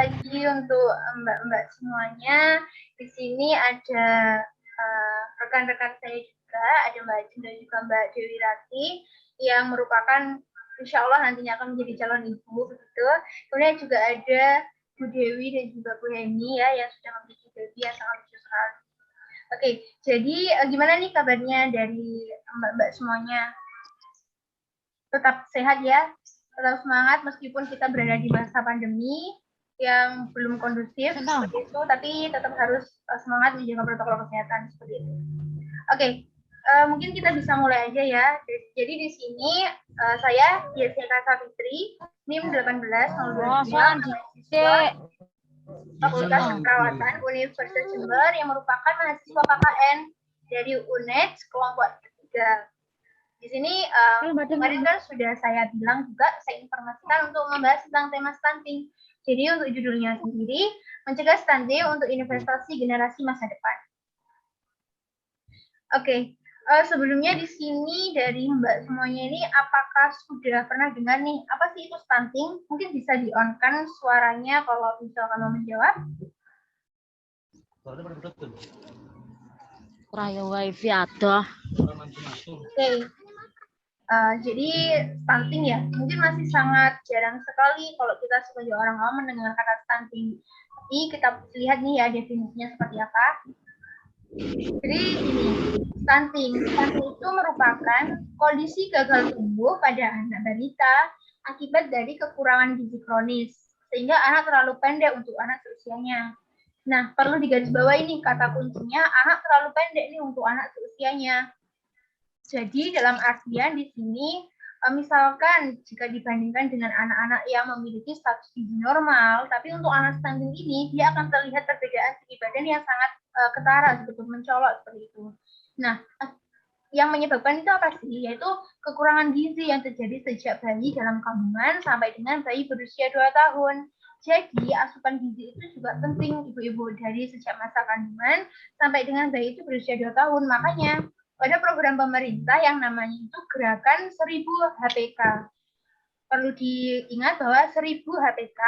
lagi untuk mbak-mbak semuanya. Di sini ada rekan-rekan saya juga, ada Mbak Ajeng dan juga Mbak Dewi Rati yang merupakan insya Allah nantinya akan menjadi calon ibu begitu. Kemudian juga ada Bu Dewi dan juga Bu Heni ya yang sudah memiliki baby yang sangat lucu sekali. Oke, jadi gimana nih kabarnya dari mbak-mbak semuanya? Tetap sehat ya, tetap semangat meskipun kita berada di masa pandemi yang belum kondusif seperti itu, tapi tetap harus semangat menjaga protokol kesehatan seperti itu. Oke, mungkin kita bisa mulai aja ya. Jadi di sini saya Yesika Savitri, NIM 18 mahasiswa Fakultas Keperawatan Universitas Jember yang merupakan mahasiswa KKN dari UNED kelompok 3. Di sini kemarin kan sudah saya bilang juga, saya informasikan untuk membahas tentang tema stunting. Jadi untuk judulnya sendiri, mencegah stunting untuk investasi generasi masa depan. Oke, sebelumnya di sini dari mbak semuanya ini, apakah sudah pernah dengar nih, apa sih itu stunting? Mungkin bisa di-on-kan suaranya kalau misalkan mau menjawab. Raya wifi ada. Oke. Jadi stunting ya, mungkin masih sangat jarang sekali kalau kita sebagai orang awam mendengar kata stunting. Tapi kita lihat nih ya definisinya seperti apa. Jadi ini, stunting itu merupakan kondisi gagal tumbuh pada anak balita akibat dari kekurangan gizi kronis, sehingga anak terlalu pendek untuk anak seusianya. Nah, perlu digarisbawahi ini kata kuncinya, anak terlalu pendek nih untuk anak seusianya. Jadi dalam artian di sini, misalkan jika dibandingkan dengan anak-anak yang memiliki status gizi normal, tapi untuk anak stunting ini, dia akan terlihat perbedaan segi badan yang sangat ketara, sebetulnya mencolok seperti itu. Nah, yang menyebabkan itu apa sih? Yaitu kekurangan gizi yang terjadi sejak bayi dalam kandungan sampai dengan bayi berusia 2 tahun. Jadi asupan gizi itu juga penting ibu-ibu dari sejak masa kandungan sampai dengan bayi itu berusia 2 tahun. Makanya ada program pemerintah yang namanya itu Gerakan 1000 HPK. Perlu diingat bahwa 1000 HPK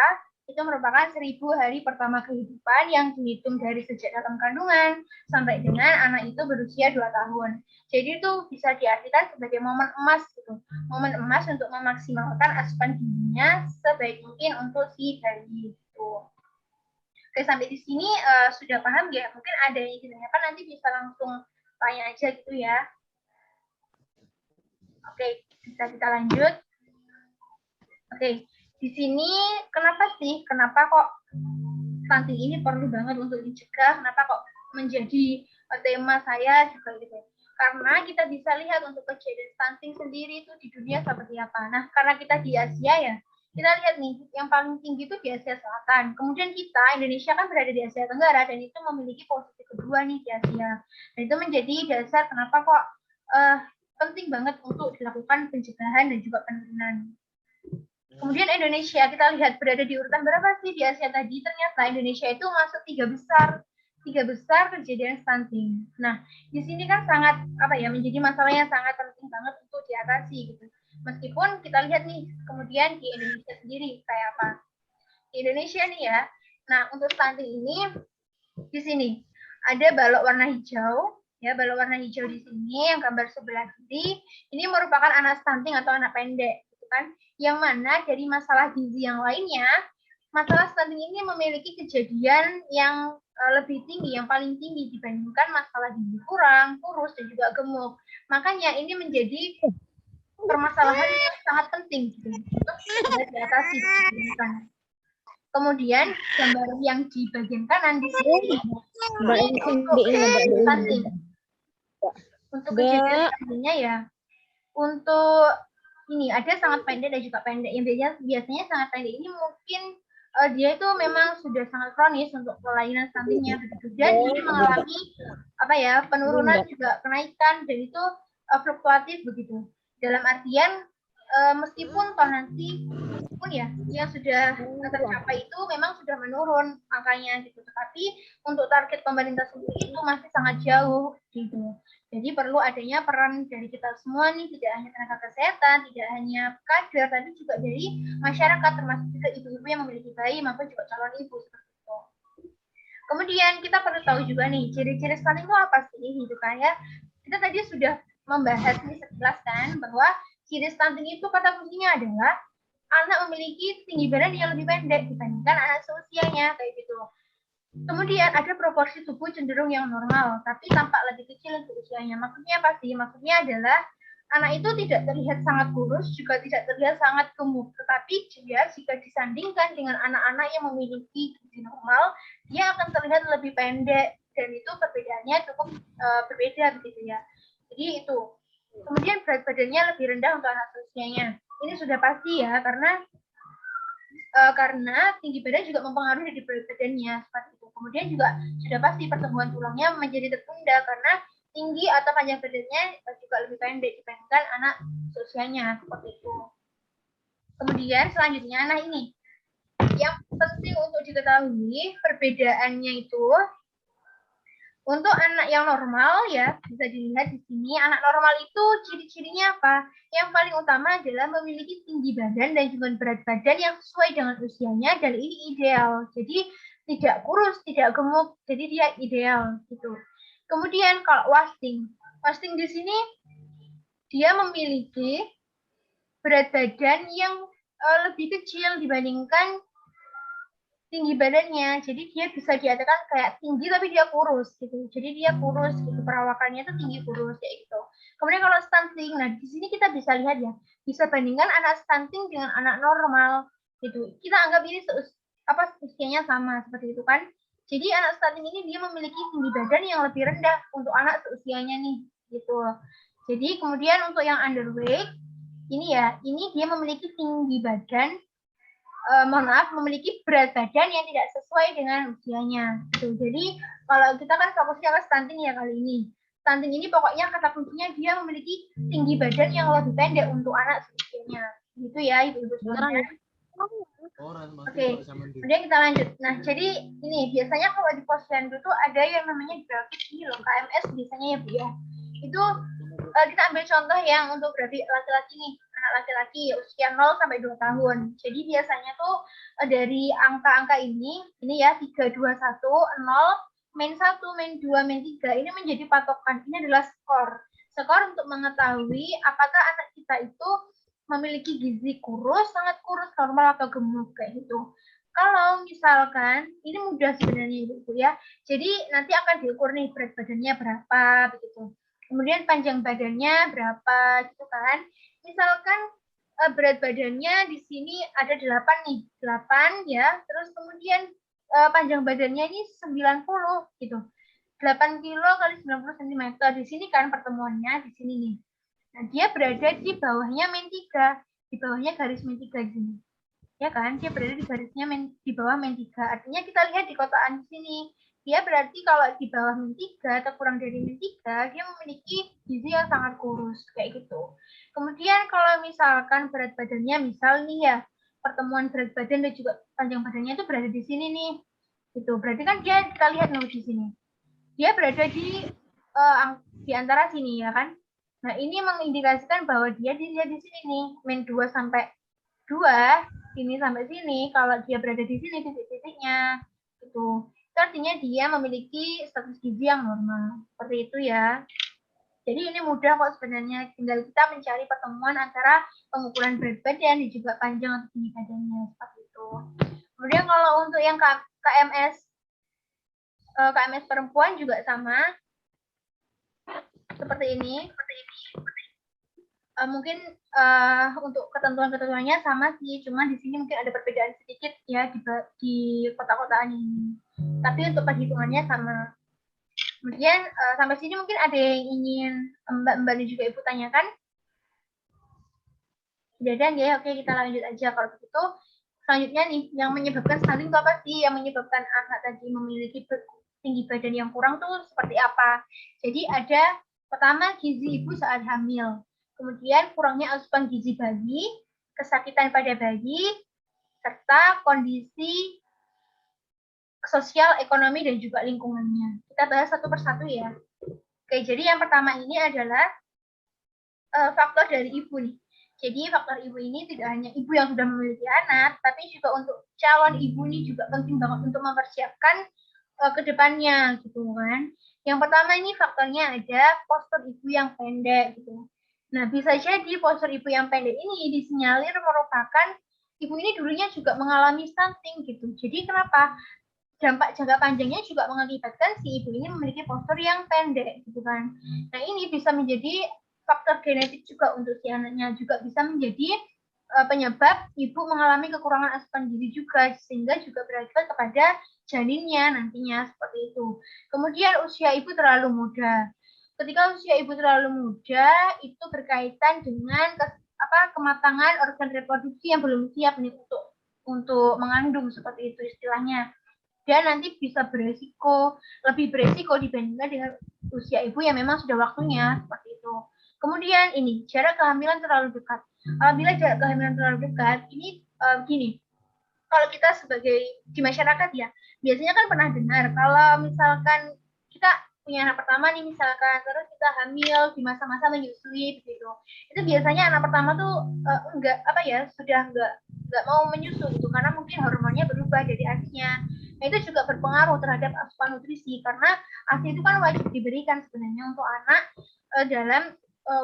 itu merupakan 1000 hari pertama kehidupan yang dihitung dari sejak dalam kandungan sampai dengan anak itu berusia 2 tahun. Jadi itu bisa diartikan sebagai momen emas gitu. Momen emas untuk memaksimalkan asupan gizinya sebaik mungkin untuk si bayi itu. Oke, sampai di sini sudah paham ya? Mungkin ada yang ditanyakan, nanti bisa langsung tanya aja gitu ya. Oke, bisa kita lanjut. Oke, di sini kenapa kok stunting ini perlu banget untuk dicegah? Kenapa kok menjadi tema saya juga gitu? Karena kita bisa lihat untuk kejadian stunting sendiri itu di dunia seperti apa. Nah, karena kita di Asia ya, kita lihat nih, yang paling tinggi itu di Asia Selatan. Kemudian kita, Indonesia kan berada di Asia Tenggara, dan itu memiliki posisi kedua nih di Asia. Dan itu menjadi dasar kenapa kok penting banget untuk dilakukan pencegahan dan juga penurunan. Kemudian Indonesia, kita lihat berada di urutan berapa sih di Asia tadi? Ternyata Indonesia itu masuk tiga besar kejadian stunting. Nah, di sini kan sangat menjadi masalah yang sangat penting banget untuk diatasi gitu. Meskipun kita lihat nih, kemudian di Indonesia sendiri kayak apa? Di Indonesia nih ya. Nah, untuk stunting ini di sini ada balok warna hijau, ya, balok warna hijau di sini yang gambar sebelah kiri, ini merupakan anak stunting atau anak pendek, gitu kan? Yang mana dari masalah gizi yang lainnya, masalah stunting ini memiliki kejadian yang lebih tinggi, yang paling tinggi dibandingkan masalah gizi kurang, kurus, dan juga gemuk. Makanya ini menjadi permasalahan yang sangat penting gitu, untuk diatasi. Kemudian gambar yang di bagian kanan di sini untuk kejadian stuntingnya ya, untuk ini ada sangat pendek dan juga pendek. Yang biasanya sangat pendek ini mungkin dia itu memang sudah sangat kronis untuk kelainan stuntingnya begitu, dan ini mengalami penurunan juga kenaikan, dan itu fluktuatif begitu. Dalam artian meskipun nanti pun ya yang sudah tercapai itu memang sudah menurun angkanya gitu. Tapi untuk target pemerintah sendiri itu masih sangat jauh gitu. Jadi perlu adanya peran dari kita semua nih, tidak hanya tenaga kesehatan, tidak hanya kader, tapi juga dari masyarakat, termasuk juga ibu-ibu yang memiliki bayi maupun juga calon ibu seperti itu. Kemudian kita perlu tahu juga nih ciri-ciri stunting itu apa sih gitu kan ya. Kita tadi sudah membahas ini sekilas kan bahwa ciri stunting itu kata kuncinya adalah anak memiliki tinggi badan yang lebih pendek dibandingkan anak seusianya kayak gitu. Kemudian ada proporsi tubuh cenderung yang normal, tapi tampak lebih kecil untuk usianya. Maksudnya apa sih? Maksudnya adalah anak itu tidak terlihat sangat kurus, juga tidak terlihat sangat gemuk. Tetapi dia jika disandingkan dengan anak-anak yang memiliki gizi normal, dia akan terlihat lebih pendek. Dan itu perbedaannya cukup berbeda begitu ya. Jadi itu. Kemudian berat badannya lebih rendah untuk anak seusianya. Ini sudah pasti ya, karena tinggi badan juga mempengaruhi dari berat badannya seperti itu. Kemudian juga sudah pasti pertumbuhan tulangnya menjadi tertunda karena tinggi atau panjang badannya juga lebih pendek dibandingkan anak seusianya seperti itu. Kemudian selanjutnya, nah ini yang penting untuk diketahui perbedaannya itu. Untuk anak yang normal ya, bisa dilihat di sini, anak normal itu ciri-cirinya apa? Yang paling utama adalah memiliki tinggi badan dan juga berat badan yang sesuai dengan usianya, dan ini ideal. Jadi tidak kurus, tidak gemuk, jadi dia ideal gitu. Kemudian kalau wasting di sini dia memiliki berat badan yang lebih kecil dibandingkan tinggi badannya, jadi dia bisa dikatakan kayak tinggi tapi dia kurus gitu. Jadi dia kurus gitu, perawakannya tuh tinggi kurus kayak gitu. Kemudian kalau stunting, nah di sini kita bisa lihat ya, bisa bandingkan anak stunting dengan anak normal gitu. Kita anggap ini usianya sama seperti itu kan. Jadi anak stunting ini dia memiliki tinggi badan yang lebih rendah untuk anak seusianya nih gitu. Jadi kemudian untuk yang underweight ini ya, ini dia memiliki tinggi badan memiliki berat badan yang tidak sesuai dengan usianya. Gitu. Jadi kalau kita kan fokusnya ke stunting ya kali ini. Stunting ini pokoknya kata kuncinya dia memiliki tinggi badan yang lebih pendek untuk anak seusianya. Gitu ya ibu-ibu sekalian. Oke, kemudian kita lanjut. Nah, jadi ini biasanya kalau di posyandu tuh ada yang namanya grafik ini loh, KMS biasanya ya Bu ya. Itu kita ambil contoh yang untuk grafik laki-laki nih, anak laki-laki usia 0 sampai 2 tahun. Jadi biasanya tuh dari angka-angka ini ya 3, 2, 1, 0, min 1, min 2, min 3 ini menjadi patokan. Ini adalah skor. Skor untuk mengetahui apakah anak kita itu memiliki gizi kurus, sangat kurus, normal atau gemuk kayak gitu. Kalau misalkan ini mudah sebenarnya Ibu ya. Jadi nanti akan diukur nih berat badannya berapa begitu. Kemudian panjang badannya berapa gitu kan. Misalkan berat badannya di sini ada 8 nih. 8 ya. Terus kemudian panjang badannya ini 90 gitu. 8 kilo kali 90 cm. Di sini kan pertemuannya di sini nih. Nah, dia berada di bawahnya min 3. Di bawahnya garis min 3 gini. Ya kan? Dia berada di garisnya di bawah min 3. Artinya kita lihat di kotaan di sini. Dia berarti kalau di bawah min 3 atau kurang dari min 3, dia memiliki gizi yang sangat kurus. Kayak gitu. Kemudian kalau misalkan berat badannya, misal nih ya, pertemuan berat badan dan juga panjang badannya itu berada di sini nih. Gitu. Berarti kan dia, kita lihat nih di sini. Dia berada di antara sini ya kan. Nah, ini mengindikasikan bahwa dia dilihat di sini nih, min 2 sampai 2, sini sampai sini, kalau dia berada di sini titik-titiknya, itu artinya dia memiliki status gizi yang normal. Seperti itu ya. Jadi ini mudah kok sebenarnya, tinggal kita mencari pertemuan antara pengukuran berat badan dan juga panjang atau tinggi badannya, seperti itu. Kemudian kalau untuk yang KMS perempuan juga sama, seperti ini. Mungkin untuk ketentuan-ketentuannya sama sih, cuma di sini mungkin ada perbedaan sedikit ya di kota-kotaan ini. Tapi untuk perhitungannya sama. Kemudian sampai sini mungkin ada yang ingin Mbak dan juga Ibu tanyakan? Sudah dan ya, oke kita lanjut aja kalau begitu. Selanjutnya nih, yang menyebabkan stunting itu apa sih? Yang menyebabkan anak tadi memiliki tinggi badan yang kurang tuh seperti apa? Jadi ada pertama gizi ibu saat hamil. Kemudian kurangnya asupan gizi bayi, kesakitan pada bayi, serta kondisi sosial, ekonomi, dan juga lingkungannya. Kita bahas satu persatu ya. Oke, jadi yang pertama ini adalah faktor dari ibu nih. Jadi faktor ibu ini tidak hanya ibu yang sudah memiliki anak, tapi juga untuk calon ibu ini juga penting banget untuk mempersiapkan ke depannya gitu kan. Yang pertama ini faktornya ada postur ibu yang pendek gitu. Nah, bisa jadi postur ibu yang pendek ini disinyalir merupakan ibu ini dulunya juga mengalami stunting gitu. Jadi kenapa? Dampak jangka panjangnya juga mengakibatkan si ibu ini memiliki postur yang pendek gitu kan. Nah, ini bisa menjadi faktor genetik juga untuk si anaknya, juga bisa menjadi penyebab ibu mengalami kekurangan asupan gizi juga, sehingga juga berakibat kepada janinnya nantinya seperti itu. Kemudian usia ibu terlalu muda. Ketika usia ibu terlalu muda, itu berkaitan dengan kematangan organ reproduksi yang belum siap nih untuk mengandung seperti itu istilahnya. Dan nanti bisa lebih beresiko dibandingkan dengan usia ibu yang memang sudah waktunya seperti itu. Kemudian ini jarak kehamilan terlalu dekat. Apabila jarak kehamilan terlalu dekat, ini gini, kalau kita sebagai di masyarakat ya, biasanya kan pernah dengar kalau misalkan kita punya anak pertama nih misalkan, terus kita hamil di masa-masa menyusui begitu, itu biasanya anak pertama tuh sudah nggak mau menyusui gitu, karena mungkin hormonnya berubah jadi ASI-nya. Nah, itu juga berpengaruh terhadap asupan nutrisi, karena ASI itu kan wajib diberikan sebenarnya untuk anak dalam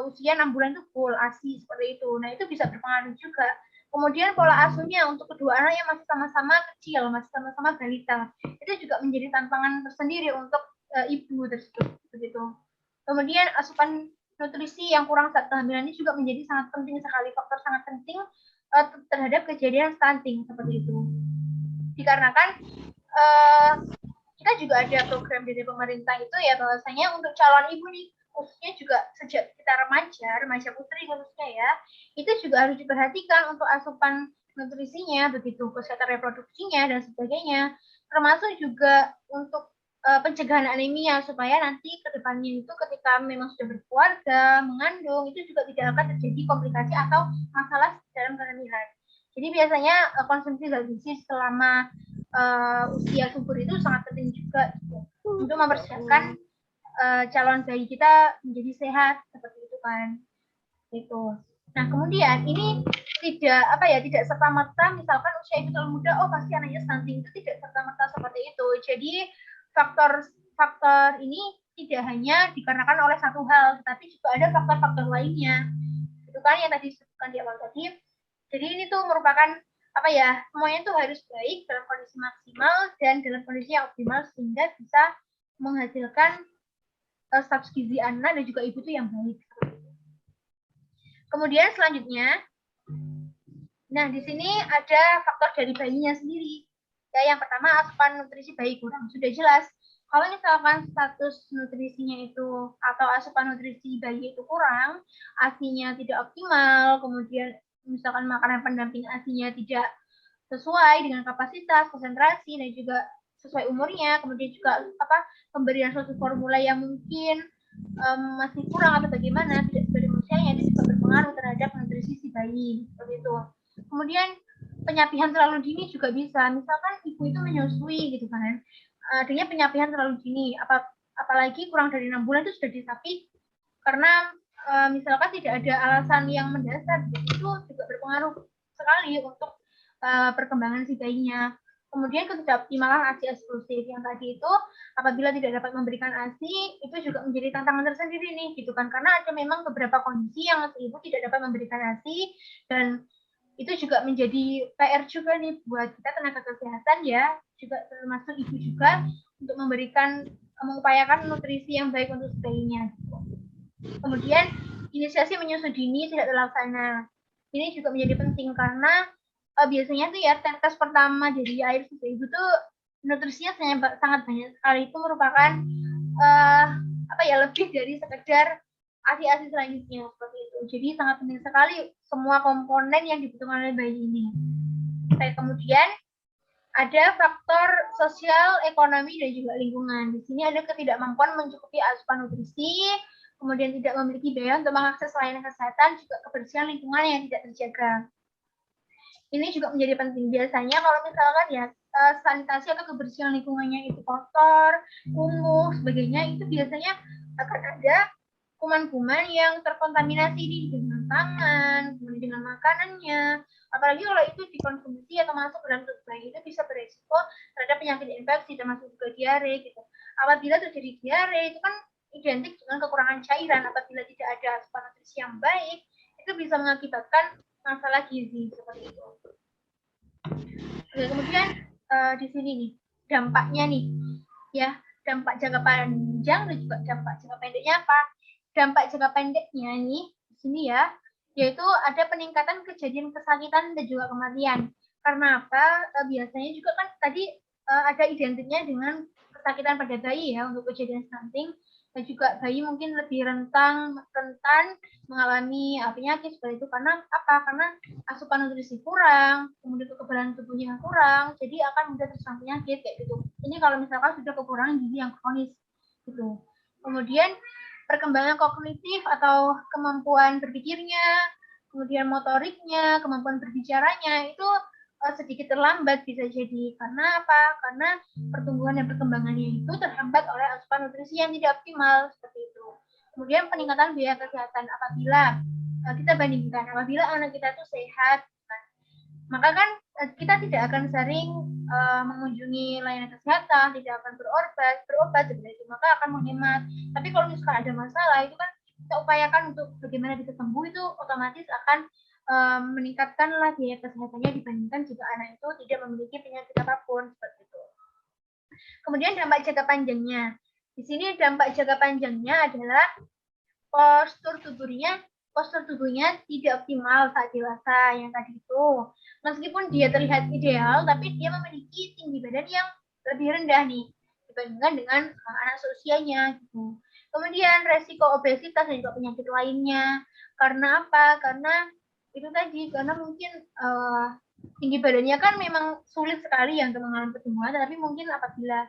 usia 6 bulan itu full ASI seperti itu. Nah, itu bisa berpengaruh juga. Kemudian pola asuhnya untuk kedua anak yang masih sama-sama kecil, masih sama-sama balita, itu juga menjadi tantangan tersendiri untuk ibu tersebut begitu. Kemudian asupan nutrisi yang kurang saat kehamilan ini juga menjadi sangat penting sekali, faktor sangat penting terhadap kejadian stunting seperti itu. Dikarenakan kita juga ada program dari pemerintah itu ya, bahwasanya untuk calon ibu nih, khususnya juga sejak kita remaja putri khususnya ya, itu juga harus diperhatikan untuk asupan nutrisinya, begitu, kesehatan reproduksinya dan sebagainya, termasuk juga untuk pencegahan anemia, supaya nanti ke depannya itu ketika memang sudah berkeluarga, mengandung, itu juga tidak akan terjadi komplikasi atau masalah dalam kehamilan. Jadi biasanya konsumsi zat gizi selama usia subur itu sangat penting juga untuk mempersiapkan calon bayi kita menjadi sehat seperti itu kan. Itu. Nah, kemudian ini tidak serta-merta misalkan usia ibu terlalu muda, oh pasti anaknya stunting, itu tidak serta-merta seperti itu. Jadi faktor ini tidak hanya dikarenakan oleh satu hal, tetapi juga ada faktor-faktor lainnya. Itu kan yang tadi disebutkan di awal tadi. Jadi ini tuh merupakan semuanya tuh harus baik dalam kondisi maksimal dan dalam kondisi yang optimal, sehingga bisa menghasilkan status gizi anak dan juga ibu tuh yang baik. Kemudian selanjutnya, nah di sini ada faktor dari bayinya sendiri. Ya, yang pertama asupan nutrisi bayi kurang, sudah jelas. Kalau misalkan status nutrisinya itu atau asupan nutrisi bayi itu kurang, ASI-nya tidak optimal, kemudian misalkan makanan pendamping ASI-nya tidak sesuai dengan kapasitas, konsentrasi, dan juga sesuai umurnya, kemudian juga pemberian suatu formula yang mungkin masih kurang atau bagaimana, tidak sesuai dengan usianya, itu juga berpengaruh terhadap nutrisi si bayi seperti itu. Kemudian penyapihan terlalu dini juga bisa, misalkan ibu itu menyusui gitu kan, adanya penyapihan terlalu dini, apalagi kurang dari 6 bulan itu sudah disapi, karena misalkan tidak ada alasan yang mendasar, itu juga berpengaruh sekali untuk perkembangan si bayinya. Kemudian ketidakoptimalan ASI eksklusif yang tadi itu, apabila tidak dapat memberikan ASI, itu juga menjadi tantangan tersendiri nih, gitu kan, karena ada memang beberapa kondisi yang si ibu tidak dapat memberikan ASI, dan itu juga menjadi PR juga nih buat kita tenaga kesehatan ya, juga termasuk ibu juga, untuk mengupayakan nutrisi yang baik untuk bayinya. Kemudian inisiasi menyusui dini tidak terlaksana. Ini juga menjadi penting karena biasanya tuh ya tes pertama dari air susu ibu tuh nutrisinya sangat banyak sekali, itu merupakan lebih dari sekedar ASI-ASI selanjutnya seperti itu. Jadi sangat penting sekali semua komponen yang dibutuhkan oleh bayi ini. Kemudian ada faktor sosial, ekonomi, dan juga lingkungan. Di sini ada ketidakmampuan mencukupi asupan nutrisi, kemudian tidak memiliki biaya untuk mengakses layanan kesehatan, juga kebersihan lingkungan yang tidak terjaga. Ini juga menjadi penting. Biasanya kalau misalkan ya sanitasi atau kebersihan lingkungannya itu kotor, kumuh, sebagainya, itu biasanya akan ada kuman-kuman yang terkontaminasi dengan tangan, kemudian dengan makanannya. Apalagi kalau itu dikonsumsi atau masuk ke dalam tubuh bayi, itu bisa beresiko terhadap penyakit infeksi termasuk juga diare gitu. Apabila terjadi diare itu kan identik dengan kekurangan cairan. Apabila tidak ada asupan nutrisi yang baik, itu bisa mengakibatkan masalah gizi seperti itu. Oke, kemudian di sini nih dampaknya nih, ya, dampak jangka panjang dan juga dampak jangka pendeknya apa? Dampak jangka pendeknya nih di sini ya, yaitu ada peningkatan kejadian kesakitan dan juga kematian. Karena apa? Biasanya juga kan tadi ada identiknya dengan kesakitan pada bayi ya untuk kejadian stunting, dan juga bayi mungkin lebih rentan mengalami penyakit seperti itu. Karena apa? Karena asupan nutrisi kurang, kemudian kekebalan tubuhnya kurang, jadi akan mudah terserang penyakit kayak gitu. Ini kalau misalkan sudah kekurangan gizi yang kronis gitu. Kemudian perkembangan kognitif atau kemampuan berpikirnya, kemudian motoriknya, kemampuan berbicaranya itu sedikit terlambat bisa jadi. Karena apa? Karena pertumbuhan dan perkembangannya itu terhambat oleh asupan nutrisi yang tidak optimal seperti itu. Kemudian peningkatan biaya kesehatan apabila kita bandingkan, apabila anak kita itu sehat, maka kan kita tidak akan sering mengunjungi layanan kesehatan, tidak akan berobat seperti itu, maka akan menghemat. Tapi kalau misalkan ada masalah, itu kan kita upayakan untuk bagaimana bisa sembuh, itu otomatis akan meningkatkanlah biaya kesehatannya dibandingkan jika anak itu tidak memiliki penyakit apapun seperti itu. Kemudian dampak jangka panjangnya. Di sini dampak jangka panjangnya adalah postur tubuhnya tidak optimal saat dewasa yang tadi itu. Meskipun dia terlihat ideal, tapi dia memiliki tinggi badan yang lebih rendah nih dibandingkan dengan anak seusianya gitu. Kemudian resiko obesitas dan juga penyakit lainnya. Karena apa? Karena itu tadi, karena mungkin tinggi badannya kan memang sulit sekali ya untuk mengalami pertumbuhan, tapi mungkin apabila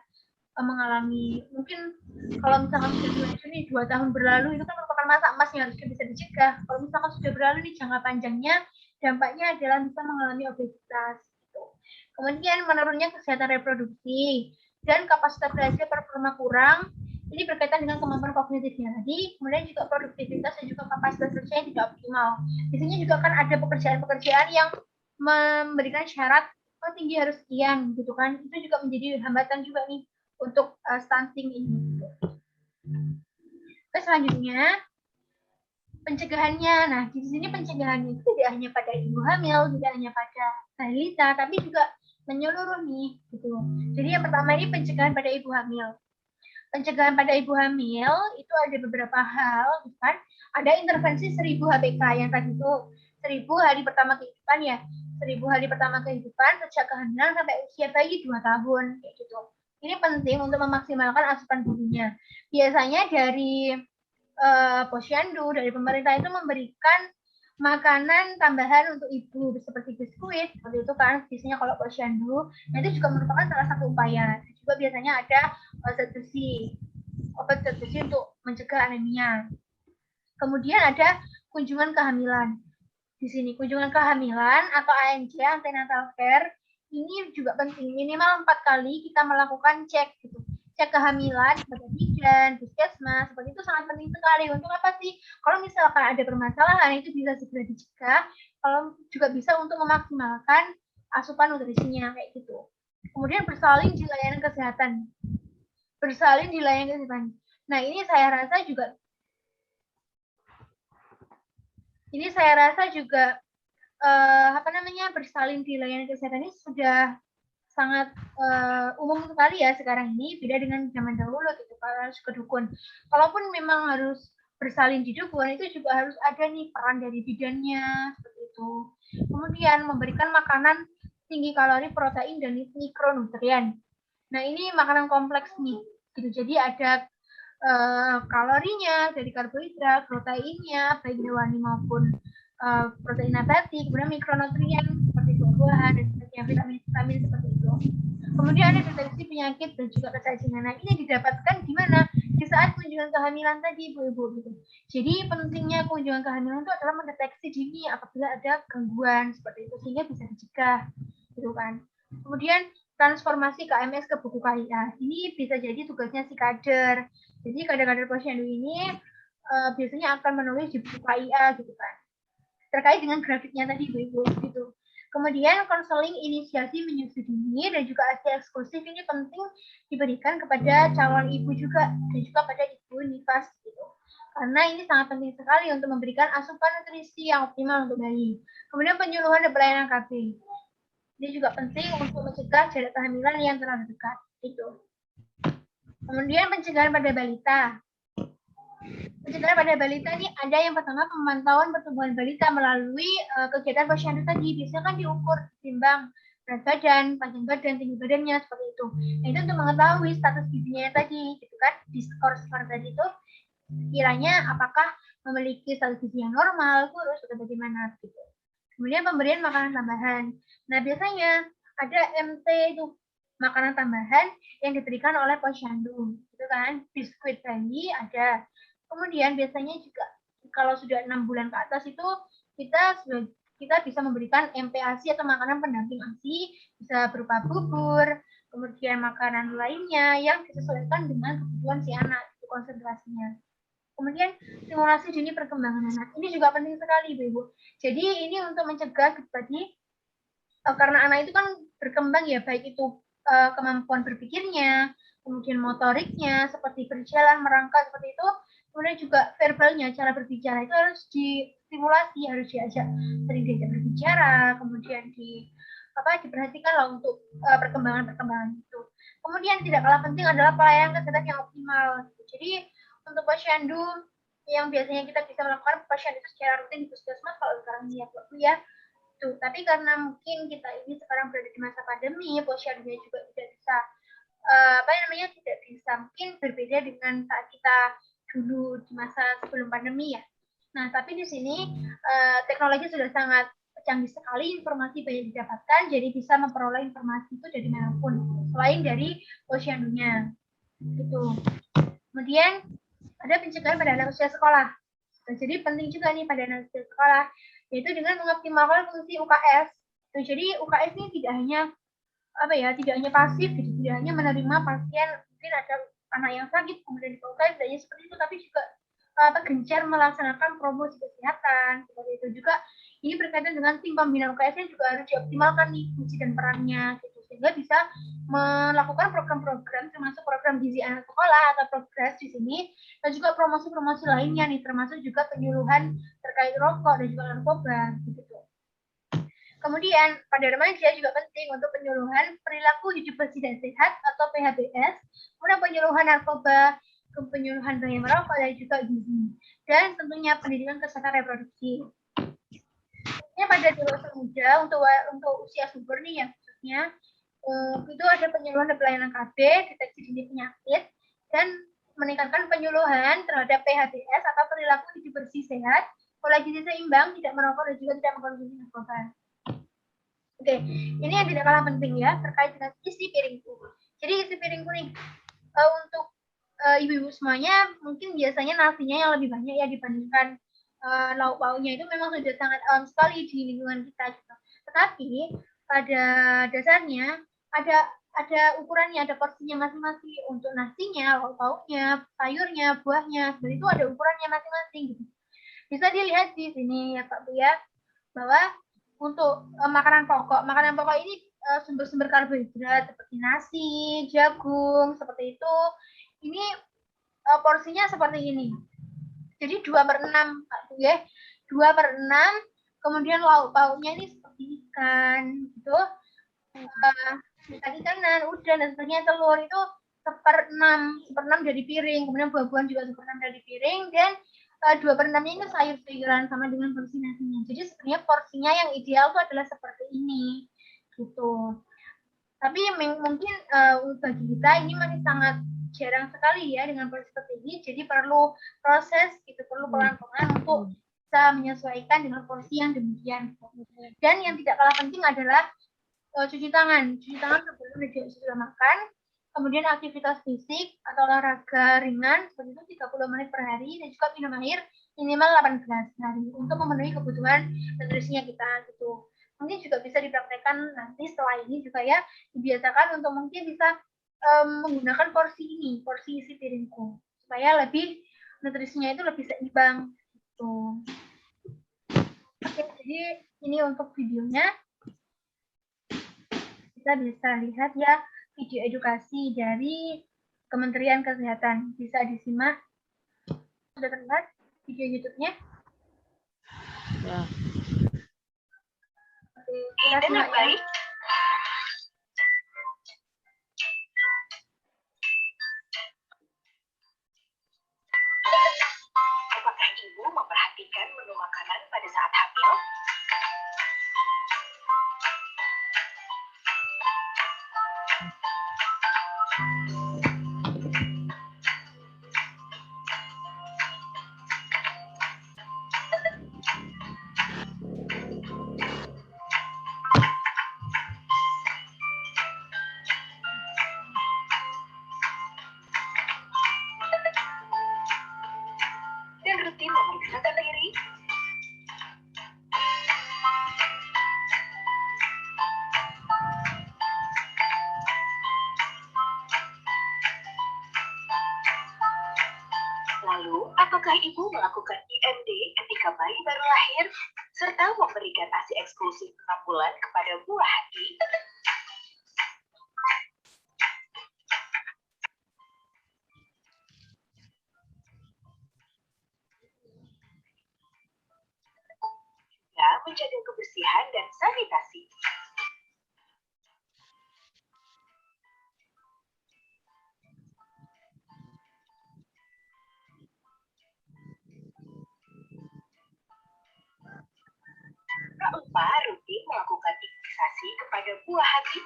mengalami, mungkin kalau misalkan sudah ini 2 tahun berlalu, itu kan merupakan masa emas yang harus bisa dicegah. Kalau misalkan sudah berlalu nih jangka panjangnya, dampaknya adalah bisa mengalami obesitas. Gitu. Kemudian menurunnya kesehatan reproduksi dan kapasitas belajar performa kurang. Ini berkaitan dengan kemampuan kognitifnya tadi, kemudian juga produktivitas dan juga kapasitas kerja yang tidak optimal. Di sini juga kan ada pekerjaan-pekerjaan yang memberikan syarat tinggi harus sekian gitu kan. Itu juga menjadi hambatan juga nih untuk stunting ini. Terus selanjutnya pencegahannya. Nah, di sini pencegahannya itu tidak hanya pada ibu hamil, tidak hanya pada balita, tapi juga menyeluruh nih gitu. Jadi yang pertama ini pencegahan pada ibu hamil. Pencegahan pada ibu hamil itu ada beberapa hal, kan? Ada intervensi 1000 HPK yang tadi itu 1000 hari pertama kehidupan ya. 1000 hari pertama kehidupan sejak kehamilan sampai usia bayi 2 tahun kayak gitu. Ini penting untuk memaksimalkan asupan gizinya. Biasanya dari Posyandu, dari pemerintah itu memberikan makanan tambahan untuk ibu seperti biskuit, seperti itu kan biasanya kalau Posyandu. Nah, itu juga merupakan salah satu upaya. Juga biasanya ada obat zat besi untuk mencegah anemia. Kemudian ada kunjungan kehamilan. Di sini kunjungan kehamilan atau ANC, antenatal care, ini juga penting. Minimal 4 kali kita melakukan cek gitu. Cek kehamilan pada bidan, puskesmas, seperti itu sangat penting sekali. Untuk apa sih? Kalau misalkan ada permasalahan itu bisa segera dicegah. Kalau juga bisa untuk memaksimalkan asupan nutrisinya kayak gitu. Kemudian bersalin di layanan kesehatan. Bersalin di layanan kesehatan. Nah, ini saya rasa juga bersalin di layanan kesehatan ini sudah sangat umum sekali ya sekarang ini, beda dengan zaman dahulu gitu, kalau harus ke dukun. Kalaupun memang harus bersalin di dukun, itu juga harus ada nih peran dari bidannya seperti itu. Kemudian memberikan makanan tinggi kalori, protein, dan mikronutrien. Nah, ini makanan kompleks nih gitu. Jadi ada kalorinya dari karbohidrat, proteinnya baik hewani maupun protein nabati, kemudian mikronutrien seperti buah-buahan dan sebagainya, vitamin seperti itu. Kemudian ada deteksi penyakit dan juga kecacingan. Nah, ini didapatkan di mana? Di saat kunjungan kehamilan tadi, Bu-Ibu. Gitu. Jadi pentingnya kunjungan kehamilan itu adalah mendeteksi dini apabila ada gangguan seperti itu sehingga bisa dicegah, gitu kan. Kemudian transformasi KMS ke buku KIA. Ini bisa jadi tugasnya si kader. Jadi kader-kader posyandu ini biasanya akan menulis di buku KIA, gitu kan. Terkait dengan grafiknya tadi, Bu-Ibu, gitu. Kemudian konseling inisiasi menyusui dini dan juga ASI eksklusif ini penting diberikan kepada calon ibu juga dan juga pada ibu nifas gitu. Karena ini sangat penting sekali untuk memberikan asupan nutrisi yang optimal untuk bayi. Kemudian penyuluhan dan pelayanan KB. Ini juga penting untuk mencegah jarak kehamilan yang terlalu dekat. Itu. Kemudian pencegahan pada balita. Pencegahan pada balita ini ada yang pertama pemantauan pertumbuhan balita melalui kegiatan posyandu tadi. Biasanya kan diukur, timbang berat badan, panjang badan, tinggi badannya seperti itu. Nah, itu untuk mengetahui status gizinya tadi, gitu kan? Di skor tadi itu kiranya apakah memiliki status gizi yang normal, kurus atau bagaimana gitu. Kemudian pemberian makanan tambahan. Nah, biasanya ada MT itu makanan tambahan yang diberikan oleh posyandu, gitu kan? Biskuit bayi ada. Kemudian biasanya juga kalau sudah 6 bulan ke atas itu kita bisa memberikan MPASI atau makanan pendamping ASI, bisa berupa bubur, kemudian makanan lainnya yang disesuaikan dengan kebutuhan si anak, itu konsentrasinya. Kemudian stimulasi dini perkembangan anak. Ini juga penting sekali, Bu. Jadi ini untuk mencegah tadi karena anak itu kan berkembang ya, baik itu kemampuan berpikirnya, kemudian motoriknya, seperti berjalan, merangkak, seperti itu. Kemudian juga verbalnya, cara berbicara itu harus distimulasi, harus diajak sering diajak berbicara, kemudian diperhatikan lah untuk perkembangan itu. Kemudian tidak kalah penting adalah pelayanan kesehatan yang optimal. Jadi untuk posyandu yang biasanya kita bisa melakukan posyandu itu secara rutin di puskesmas kalau sekarang ini ya. Tuh, tapi karena mungkin kita ini sekarang berada di masa pandemi, posyandunya juga tidak bisa tidak bisa mungkin berbeda dengan saat kita dulu di masa sebelum pandemi ya. Nah, tapi di sini teknologi sudah sangat canggih sekali, informasi banyak didapatkan, jadi bisa memperoleh informasi itu dari manapun, selain dari posyandunya. Gitu. Kemudian ada pencegahan pada anak usia sekolah. Nah, jadi penting juga nih pada anak usia sekolah, yaitu dengan mengoptimalkan fungsi UKS. Nah, jadi UKS ini tidak hanya pasif, tidak hanya menerima pasien, mungkin ada anak yang sakit kemudian dibawa tidak hanya seperti itu, tapi juga gencar melaksanakan promosi kesehatan seperti itu juga. Ini berkaitan dengan tim pembina UKS juga harus dioptimalkan nih fungsi dan perannya gitu, sehingga bisa melakukan program-program termasuk program gizi anak sekolah atau progres di sini, dan juga promosi-promosi lainnya nih, termasuk juga penyuluhan terkait rokok dan juga narkoba gitu. Kemudian pada remaja juga penting untuk penyuluhan perilaku hidup bersih dan sehat atau PHBS, kemudian penyuluhan narkoba, penyuluhan bahaya merokok dan juga gizi, dan tentunya pendidikan kesehatan reproduksi. Ini pada dewasa muda untuk usia subur nih ya khususnya itu ada penyuluhan dan pelayanan KB, deteksi dini penyakit, dan meningkatkan penyuluhan terhadap PHBS atau perilaku hidup bersih sehat, pola gizi seimbang, tidak merokok dan juga tidak mengkonsumsi narkoba. Oke, ini yang tidak kalah penting ya terkait dengan isi piringku. Jadi isi piringku nih untuk ibu-ibu semuanya mungkin biasanya nasinya yang lebih banyak ya dibandingkan lauk pauknya, itu memang sudah sangat alam sekali di lingkungan kita gitu. Tetapi pada dasarnya ada ukurannya, ada porsinya masing-masing untuk nasinya, lauk pauknya, sayurnya, buahnya, seperti itu ada ukurannya masing-masing gitu. Bisa dilihat di sini ya Pak Bu ya, bahwa untuk makanan pokok ini sumber-sumber karbohidrat seperti nasi, jagung, seperti itu. Ini porsinya seperti ini. Jadi 2/6 Pak Bu ya. 2/6, kemudian lauk pauknya ini seperti ikan gitu. Ikan, udang dan sebagainya, telur itu 1/6 dari piring, kemudian buah-buahan juga 1/6 dari piring, dan 2/6-nya itu sayur-sayuran sama dengan porsi nasinya. Jadi sebenarnya porsinya yang ideal itu adalah seperti ini, gitu. Tapi mungkin bagi kita ini masih sangat jarang sekali ya dengan porsi seperti ini. Jadi perlu proses, gitu, perlu pelan-pelan untuk bisa menyesuaikan dengan porsi yang demikian. Dan yang tidak kalah penting adalah cuci tangan sebelum sudah makan. Kemudian aktivitas fisik atau olahraga ringan seperti itu 30 menit per hari, dan juga minum air minimal 18 hari untuk memenuhi kebutuhan nutrisinya kita gitu. Mungkin juga bisa dipraktekkan nanti setelah ini juga ya, dibiasakan untuk mungkin bisa menggunakan porsi isi piringku supaya lebih nutrisinya itu lebih seimbang gitu. Oke, jadi ini untuk videonya. Kita bisa lihat ya video edukasi dari Kementerian Kesehatan. Bisa disimak. Sudah terlihat video YouTube-nya? Ya. Oke, kita simak ya. Apakah ibu memperhatikan menu makanan pada saat hamil? Dan rutin memeriksakan diri? Lalu, apakah ibu melakukan IMD ketika bayi baru lahir, serta memberikan ASI eksklusif 6 bulan kepada buah hati? Ya, menjaga kebersihan dan sanitasi. Tak lupa rutin melakukan imunisasi kepada buah hati.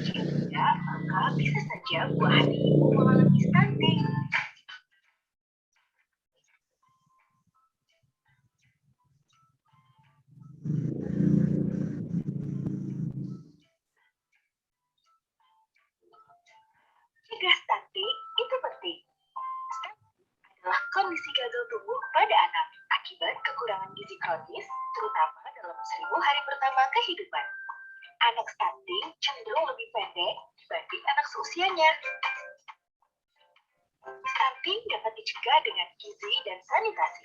Jika tidak, maka bisa saja buah hati ibu mengalami stunting. Cegah stunting itu penting. Stunting adalah kondisi gagal tumbuh pada anak akibat kekurangan gizi kronis, terutama dalam 1000 hari pertama kehidupan. Anak stunting cenderung lebih pendek dibanding anak seusianya. Stunting dapat dicegah dengan gizi dan sanitasi.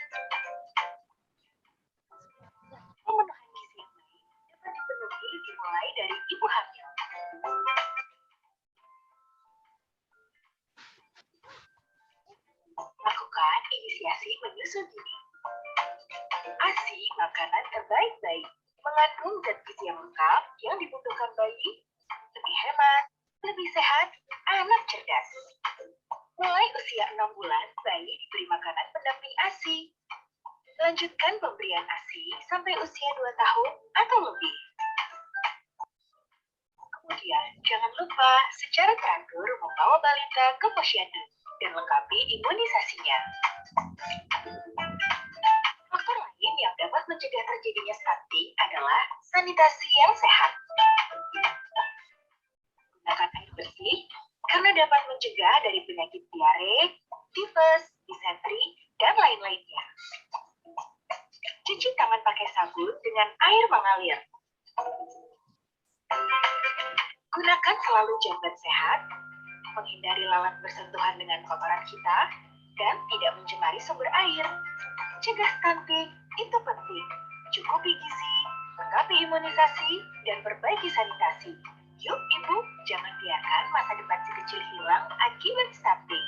Pemenuhan gizi yang baik dapat dipenuhi dimulai dari ibu hamil. Lakukan inisiasi menyusu dini. ASI makanan terbaik bayi, mengandung zat gizi yang lengkap yang dibutuhkan bayi, lebih hemat, lebih sehat, anak cerdas. Mulai usia 6 bulan, bayi diberi makanan pendamping ASI. Lanjutkan pemberian ASI sampai usia 2 tahun atau lebih. Kemudian, jangan lupa secara teratur membawa balita ke posyandu dan lengkapi imunisasinya. Faktor lain yang dapat mencegah terjadinya stunting adalah sanitasi yang sehat. Gunakan air bersih karena dapat mencegah dari penyakit diare, tifus, disentri, dan lain-lainnya. Cuci tangan pakai sabun dengan air mengalir. Gunakan selalu jamban sehat, menghindari lalat bersentuhan dengan kotoran kita, dan tidak mencemari sumber air. Cegah stunting itu penting. Cukupi gizi, lengkapi imunisasi, dan perbaiki sanitasi. Yuk ibu, jangan biarkan masa depan si kecil hilang akibat stunting.